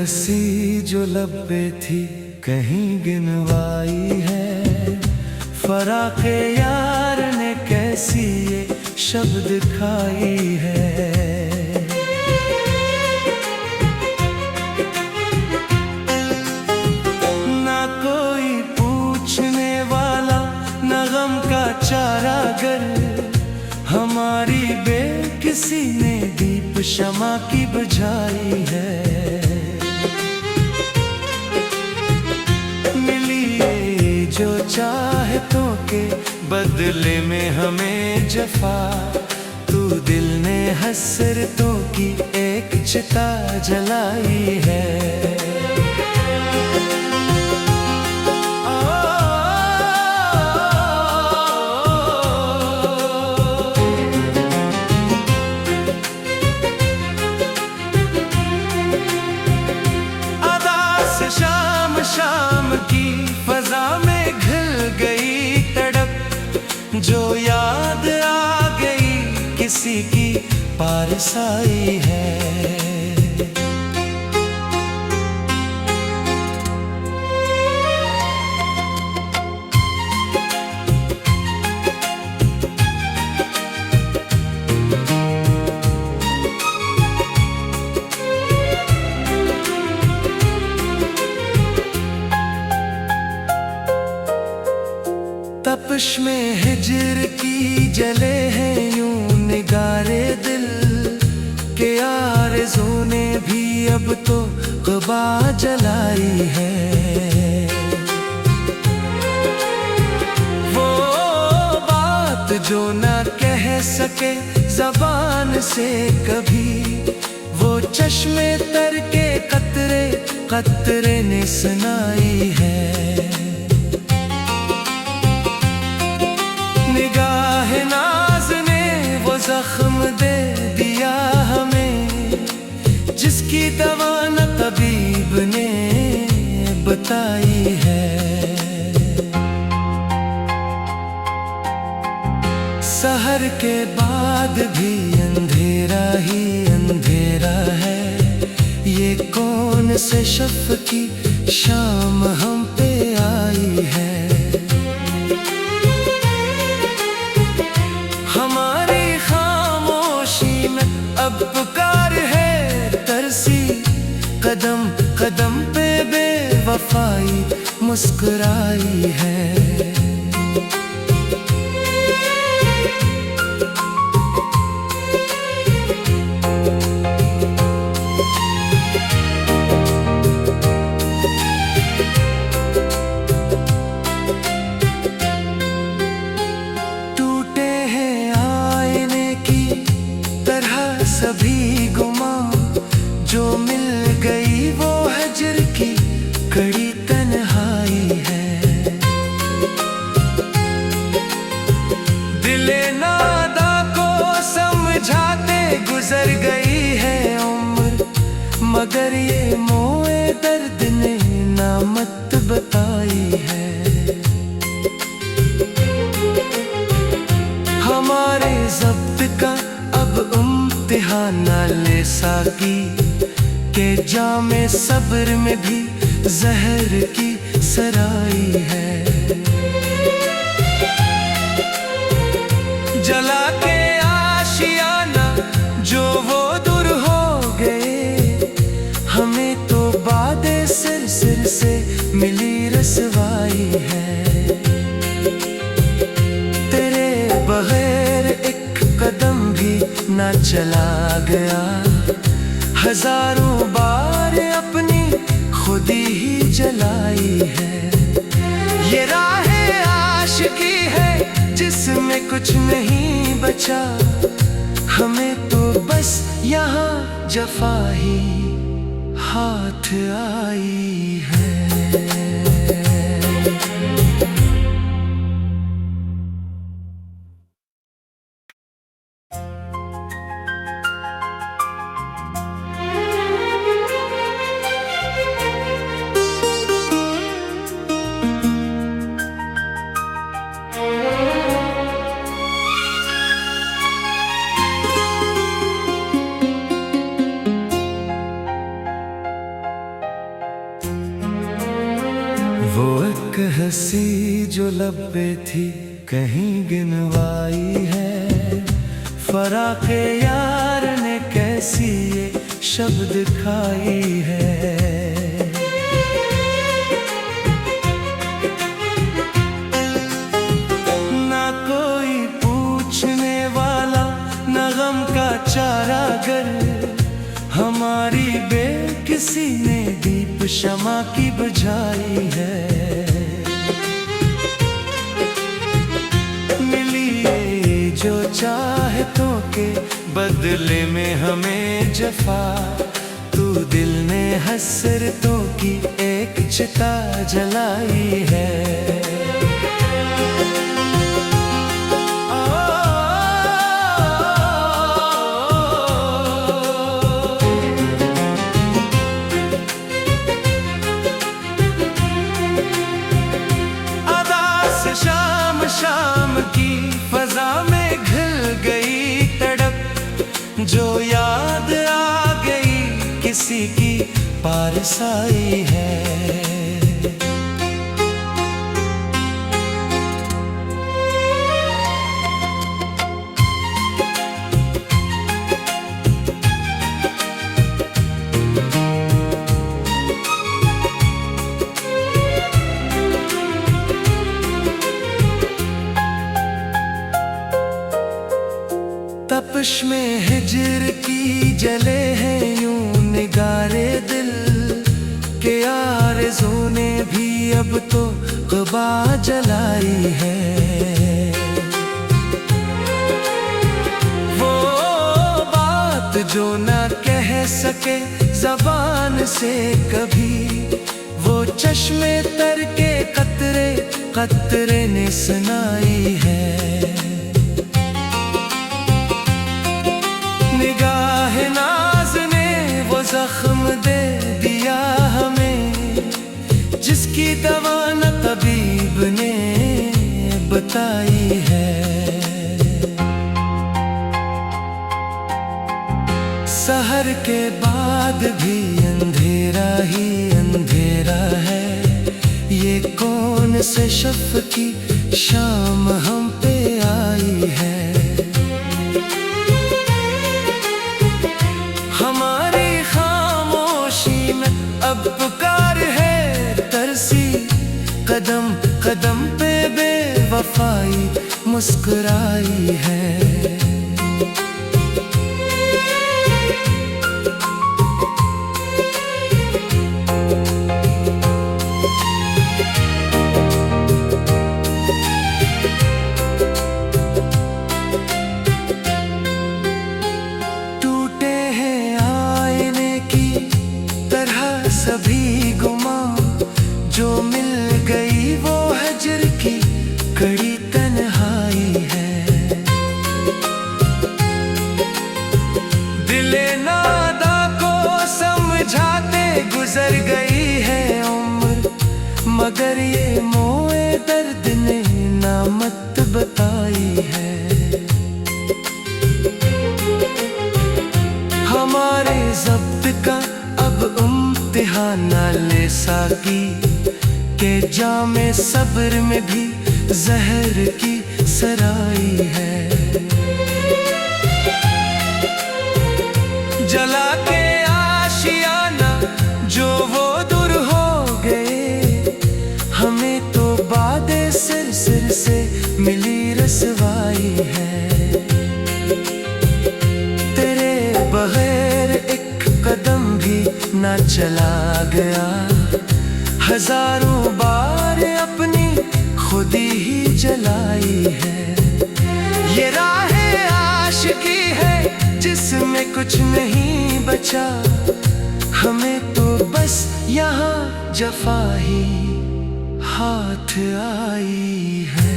हंसी जो लब पे थी कहीं गिनवाई है। फराक़े यार ने कैसी ये शब्द खाई है। ना कोई पूछने वाला ना गम का चारागर, हमारी बेकिसी ने दीप शमा की बुझाई है। मिली ये जो चाहतों के बदले में हमें जफा, तू दिल ने हसरतों की एक चिता जलाई है। शाम शाम की फजा में घिल गई तड़प, जो याद आ गई किसी की पारसाई है। तपिश में हिजर की जले हैं यूं निगारे दिल के, आरज़ू ने भी अब तो क़ुबा जलाई है। वो बात जो ना कह सके ज़बान से कभी, वो चश्मे तर के कतरे कतरे ने सुनाई है। निगाह नाज़ ने वो जख्म दे दिया हमें, जिसकी दवा न तबीब ने बताई है। सहर के बाद भी अंधेरा ही अंधेरा है, ये कौन से शफ़ की शाम हम पे आई है। हमारी खामोशी में अब पुकार है तरसी, कदम कदम पे बेवफाई मुस्कुराई है। सभी गुमा जो मिल गई वो हजर की कड़ी तन्हाई है। दिले नादा को समझाते गुजर गई है उम्र, मगर ये मोए दर्द ने नामत बताई है। हमारे ज़ब्त का अब इम्तिहान न ले साकी, के जामे सब्र में भी जहर की सराई है। जला के आशियाना जो वो दूर हो गए, हमें तो बादे सिर सिर से मिली रसवाई है। तेरे बगैर एक कदम भी ना चला गया, हजारों बार अपनी खुदी ही जलाई है। ये राह आशिकी है जिसमें कुछ नहीं बचा, हमें तो बस यहाँ जफा ही हाथ आई है। सी जो लब पे थी कहीं गिनवाई है। फराक़े यार ने कैसी ये शब्द खाई है। ना कोई पूछने वाला ना गम का चारागर, हमारी बेकिसी ने दीप शमा की बुझाई है। मिली ये जो चाहतों के बदले में हमें जफा, तू दिल ने हसरतों की एक चिता जलाई है। शाम की फजा में घिल गई तड़प, जो याद आ गई किसी की पारसाई है। तपिश में हिजर की जले हैं यूं निगारे दिल के, आरज़ू ने भी अब तो क़ुबा जलाई है। वो बात जो ना कह सके ज़बान से कभी, वो चश्मे तर के कतरे कतरे ने सुनाई है। निगाह नाज़ ने वो जख्म दे दिया हमें, जिसकी दवा न तबीब ने बताई है। सहर के बाद भी अंधेरा ही अंधेरा है, ये कौन से शफ़ की शाम हम पे आई है। हमारी खामोशी में अब पुकार है तरसी, कदम कदम पे बेवफाई मुस्कुराई है। सभी गुमा जो मिल गई वो हजर की कड़ी तन्हाई है। दिले नादा को समझाते गुजर गई है उम्र, मगर ये मोए दर्द ने नामत बताई है। हमारे ज़ब्त का अब इम्तिहान ले साकी के, जामे सब्र में भी जहर की सराई है। जला के आशियाना जो वो दूर हो गए, हमें तो बादे सिर सिर से मिली रसवाई है। तेरे बगैर एक कदम भी ना चला गया, हजारों बार अपनी खुदी ही जलाई है। ये राहे आशिकी है जिसमें कुछ नहीं बचा, हमें तो बस यहाँ जफा ही हाथ आई है।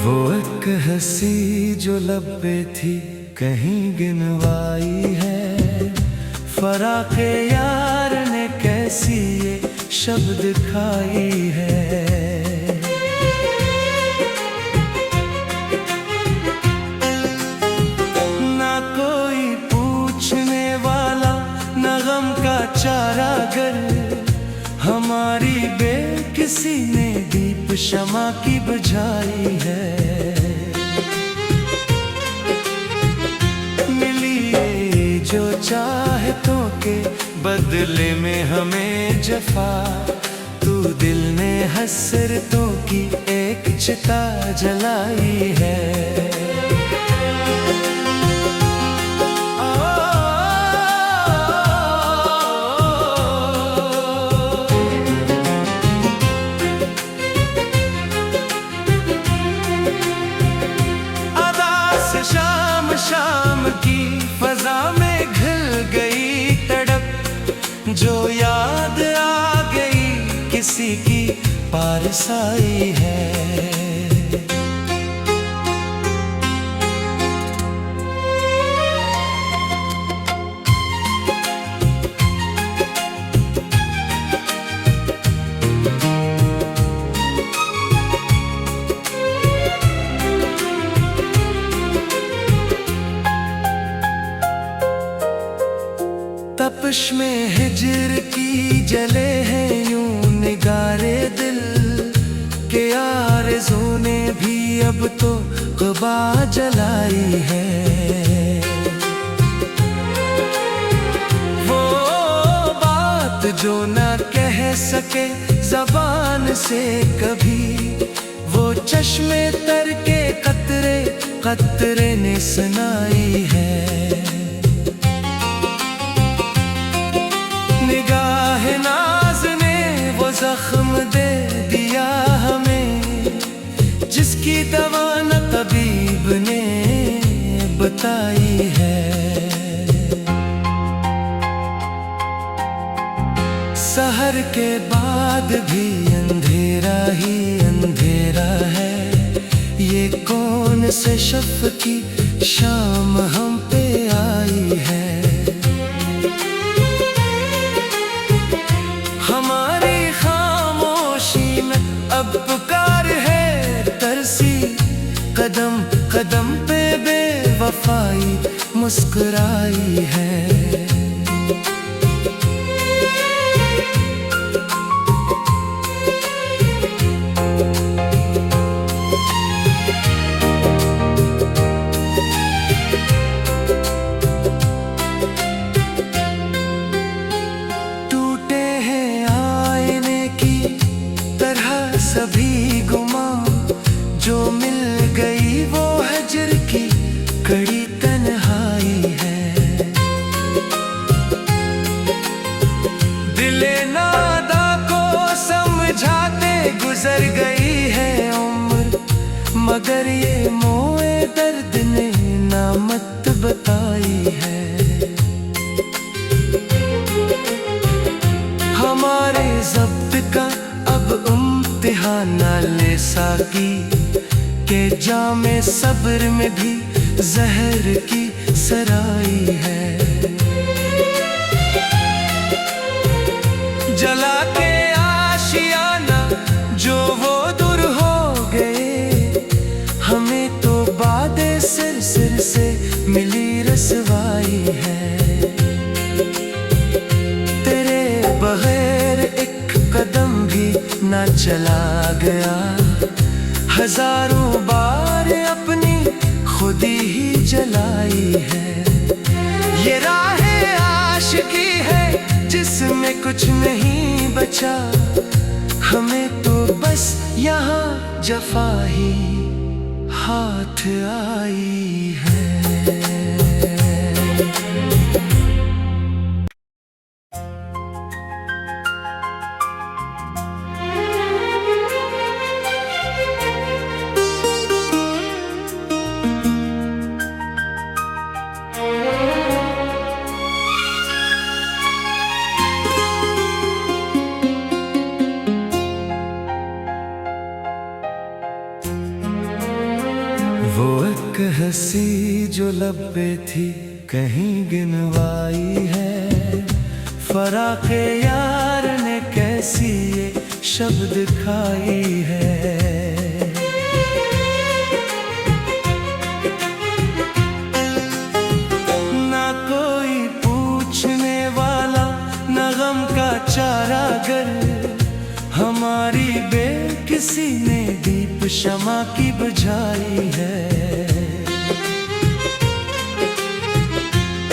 वो एक हंसी जो लब पे थी कहीं गिनवाई है, फराक़े यार ने कैसी ये शब्द खाई है। ना कोई पूछने वाला, ना गम का चारागर, हमारी बेकिसी ने दीप शमा की बुझाई है। मिली ये जो चाहतों के बदले में हमें जफा, तू दिल ने हसरतों की एक चिता जलाई है। शाम शाम की फजा में घिल गई तड़प, जो याद आ गई किसी की पारसाई है। तपिश में हिजर की जले हैं यूं निगारे दिल के, आरज़ू ने भी अब तो क़ुबा जलाई है। वो बात जो ना कह सके ज़बान से कभी, वो चश्मे तर के कतरे कतरे ने सुनाई है। निगाह नाज़ ने वो जख्म दे दिया हमें, जिसकी दवा न तबीब ने बताई है। सहर के बाद भी अंधेरा ही अंधेरा है, ये कौन से शफ़ की शाम हम पे आई है। हमारी खामोशी में अब पुकार है तरसी, कदम कदम पे बेवफाई मुस्कुराई है। सभी गुमा जो मिल गई वो हजर की कड़ी तन्हाई है। दिले नादा को समझाते गुजर गई है उम्र, मगर ये मोए दर्द ने नामत बताई है। हमारे ज़ब्त का अब इम्तिहान ना ले साकी, के जामे सब्र में भी जहर की सराई है। जला के आशियाना जो वो दूर हो गए, हमें तो बादे सिर सिर से मिली रसवाई है। तेरे बगैर एक कदम भी ना चला गया, हजारों बार अपनी खुदी ही जलाई है। ये राह आशिकी है जिसमें कुछ नहीं बचा, हमें तो बस यहाँ जफा ही हाथ आई है। एक हंसी जो लब पे थी कहीं गिनवाई है, फराक़े यार ने कैसी ये शब्द खाई है। ना कोई पूछने वाला, ना गम का चारागर, हमारी बेकिसी ने दीप शमा की बुझाई है।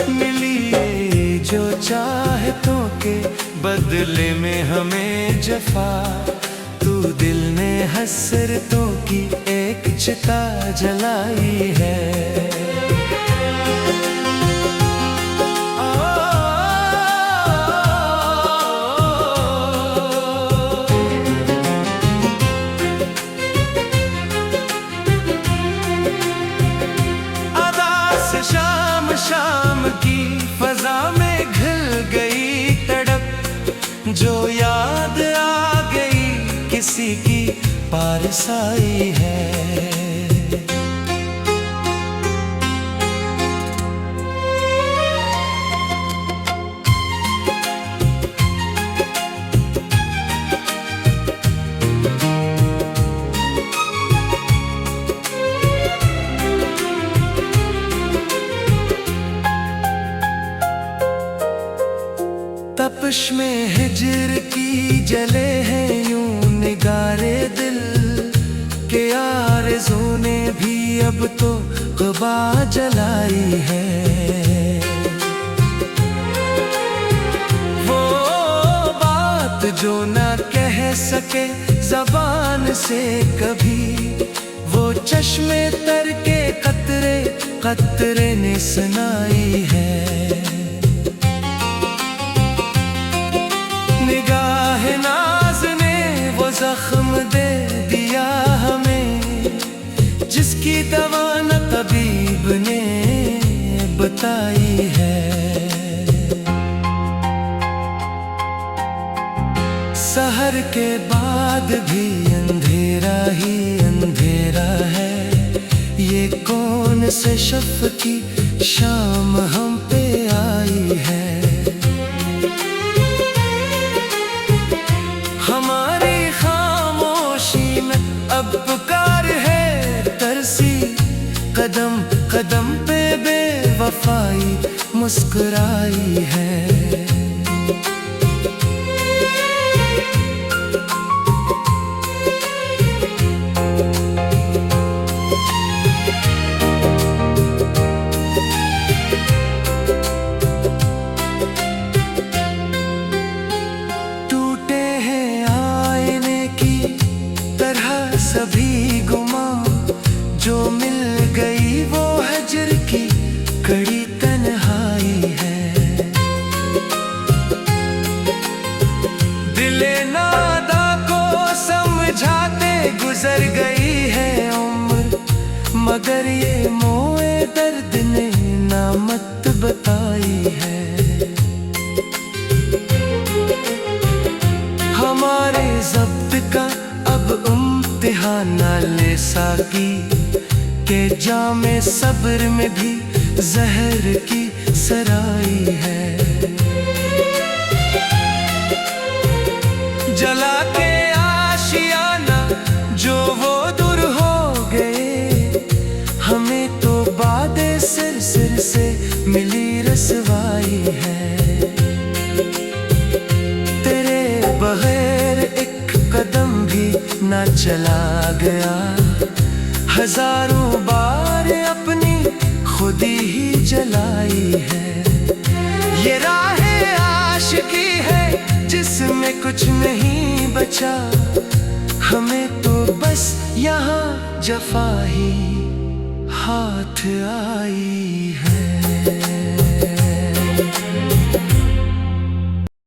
मिली ये जो चाहतों के बदले में हमें जफा, तू दिल ने हसरतों की एक चिता जलाई है। शाम शाम की फजा में घिल गई तड़प, जो याद आ गई किसी की पारसाई है। तपिश में हिजर की जले हैं यूं निगारे दिल के, आरज़ू ने भी अब तो क़ुबा जलाई है। वो बात जो ना कह सके ज़बान से कभी, वो चश्मे तर के कतरे कतरे ने सुनाई है। निगाह नाज़ ने वो जख्म दे दिया हमें, जिसकी दवा न तबीब ने बताई है। सहर के बाद भी अंधेरा ही अंधेरा है, ये कौन से शफ़ की शाम हम पे आई है। हमारी खामोशी में अब पुकार है तरसी, कदम कदम पे बेवफाई मुस्कुराई है। सभी गुमा जो मिल गई वो हजर की कड़ी तन्हाई है। दिले नादा को समझाते गुजर गई है उम्र, मगर ये मोए दर्द ने नामत बताई है। हमारे ज़ब्त का अब इम्तिहान ना ले साकी, के जामे सब्र में भी जहर की सराई है। जला के आशियाना जो वो दूर हो गए, हमें तो बादे सिर सिर से मिली रसवाई है। तेरे बगैर एक कदम भी ना चला गया, हजारों बार अपनी खुदी ही जलाई है। ये राहे आशिकी है जिसमें कुछ नहीं बचा, हमें तो बस यहाँ जफा ही हाथ आई है।